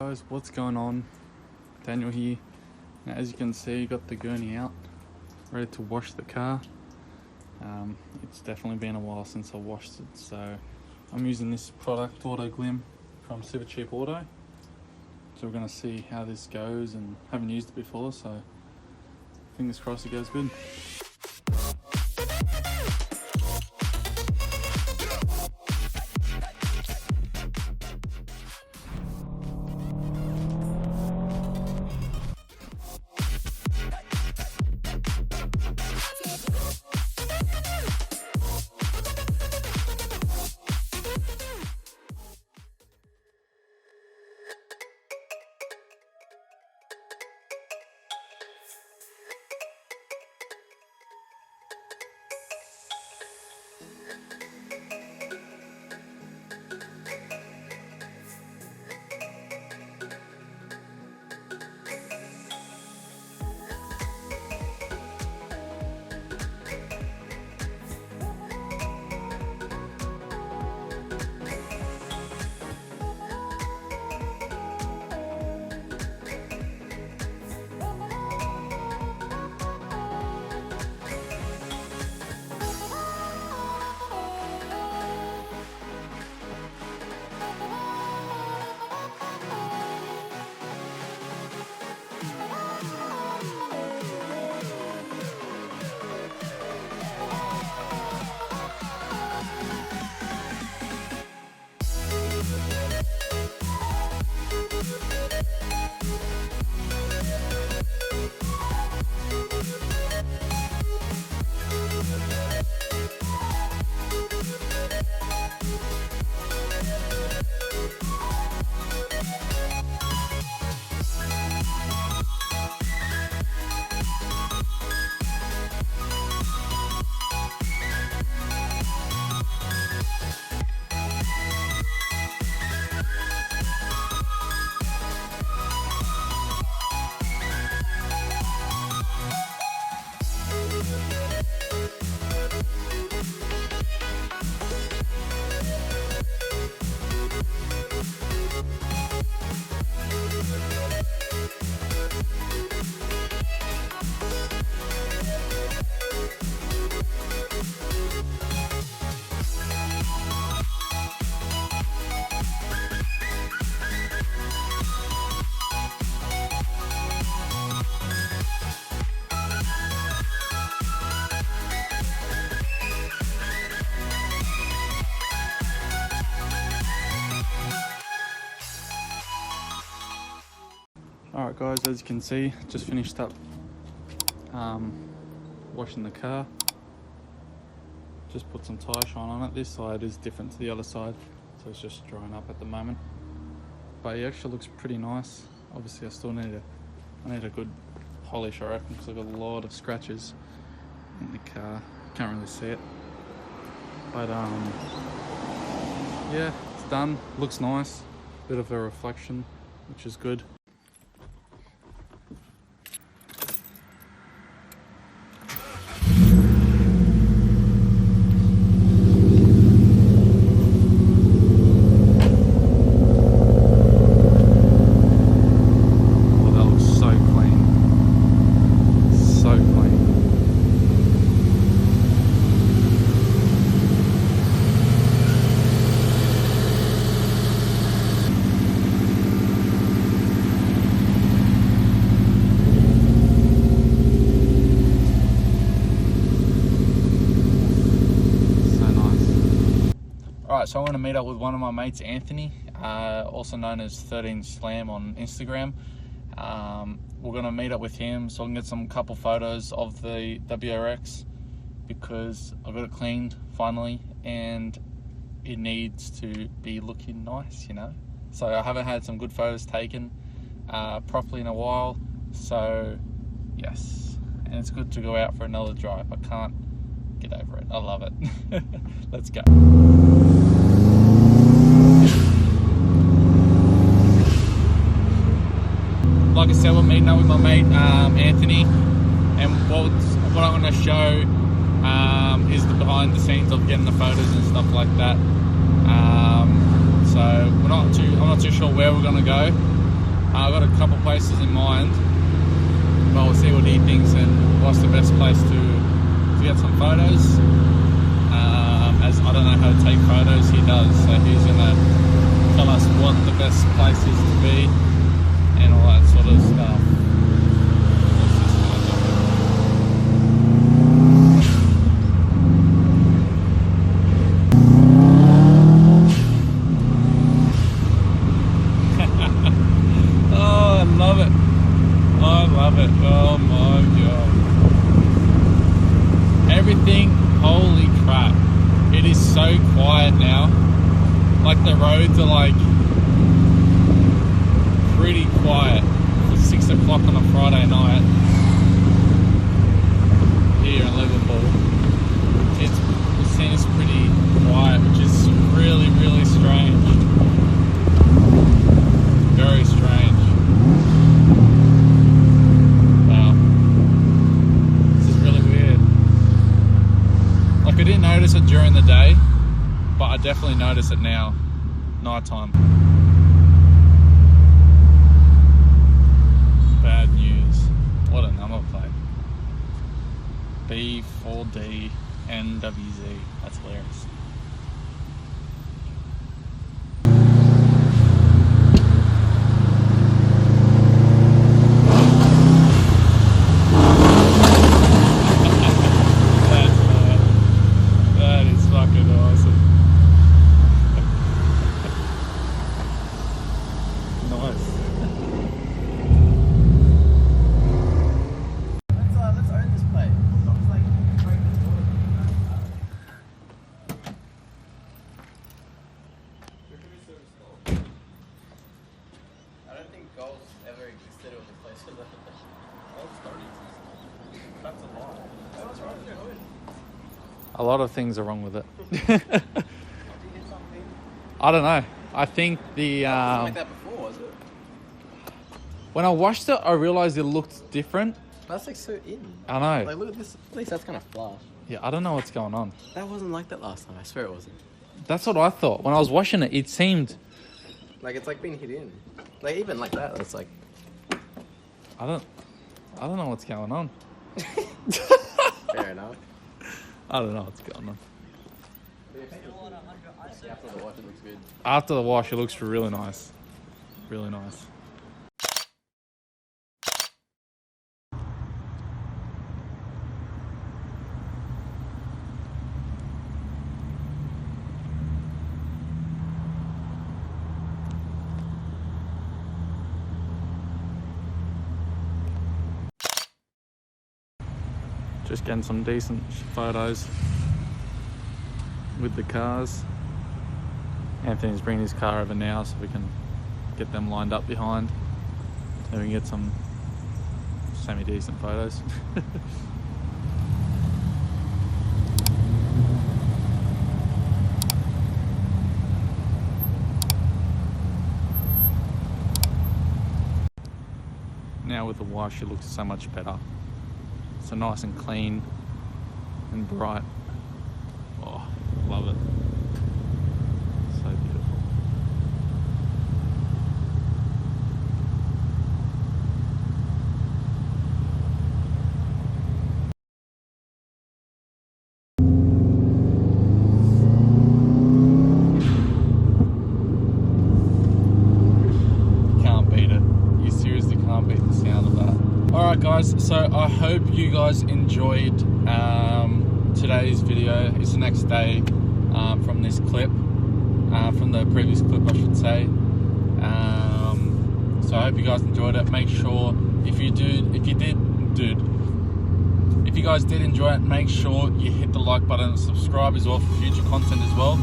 Guys, what's going on? Daniel here. Now, as you can see, got the gurney out, ready to wash the car. It's definitely been a while since I washed it, so I'm using this product, Auto Glym, from Supercheap Auto. So we're going to see how this goes, and haven't used it before, so fingers crossed it goes good. Alright guys, as you can see, just finished up washing the car. Just put some tyre shine on it. This side is different to the other side, so it's just drying up at the moment. But it actually looks pretty nice. Obviously I still need a good polish, I reckon, because I've got a lot of scratches in the car. Can't really see it. But yeah, it's done. Looks nice. Bit of a reflection, which is good. Alright, so I want to meet up with one of my mates, Anthony, also known as 13 Slam on Instagram. We're going to meet up with him so I can get some couple photos of the WRX, because I got it cleaned finally and it needs to be looking nice, you know. So I haven't had some good photos taken properly in a while, so yes, and it's good to go out for another drive. I can't get over it. I love it. Let's go. Like I said, we're meeting up with my mate Anthony, and what I want to show is the behind the scenes of getting the photos and stuff like that. So I'm not too sure where we're gonna go. I've got a couple places in mind, but we'll see what he thinks and what's the best place to get some photos. As I don't know how to take photos, he does, so he's gonna tell us what the best place is to be and all that sort of stuff. Oh, I love it. I love it. Oh my god. Everything, holy crap. It is so quiet now. Like the roads are like pretty quiet for 6 o'clock on a Friday night here in Liverpool. It seems pretty quiet, which is really, really strange. Very strange. Wow. This is really weird. Like I didn't notice it during the day, but I definitely notice it now, nighttime. Bad news. What a number plate. B4D NWZ. That's hilarious. That is fucking awesome. Nice. Let's own this plate. It's like break this door. I don't think golf ever existed or the place for that. Golf's not existed. That's a lie. Hey, what's wrong with your hood? A lot of things are wrong with it. Did you hit something? I don't know. I think the It wasn't like that before, was it? when I washed it, I realized it looked different. That's like so in. I know. Like look at this. At least that's kind of flush. Yeah, I don't know what's going on. That wasn't like that last time. I swear it wasn't. That's what I thought. When I was washing it, it seemed... Like it's like being hit in. Like even like that. It's like. I don't know what's going on. Fair enough. I don't know what's going on. After the wash, it looks good. After the wash, it looks really nice. Really nice. Just getting some decent photos with the cars. Anthony's bringing his car over now so we can get them lined up behind. Then we can get some semi-decent photos. Now with the wash, it looks so much better. So nice and clean and bright. Oh, love it. So beautiful. Can't beat it. You seriously can't beat the sound of that. Alright guys, so I hope you guys enjoyed today's video. It's the next day from this clip, from the previous clip I should say. So I hope you guys enjoyed it. Make sure if you guys did enjoy it, make sure you hit the like button and subscribe as well for future content as well.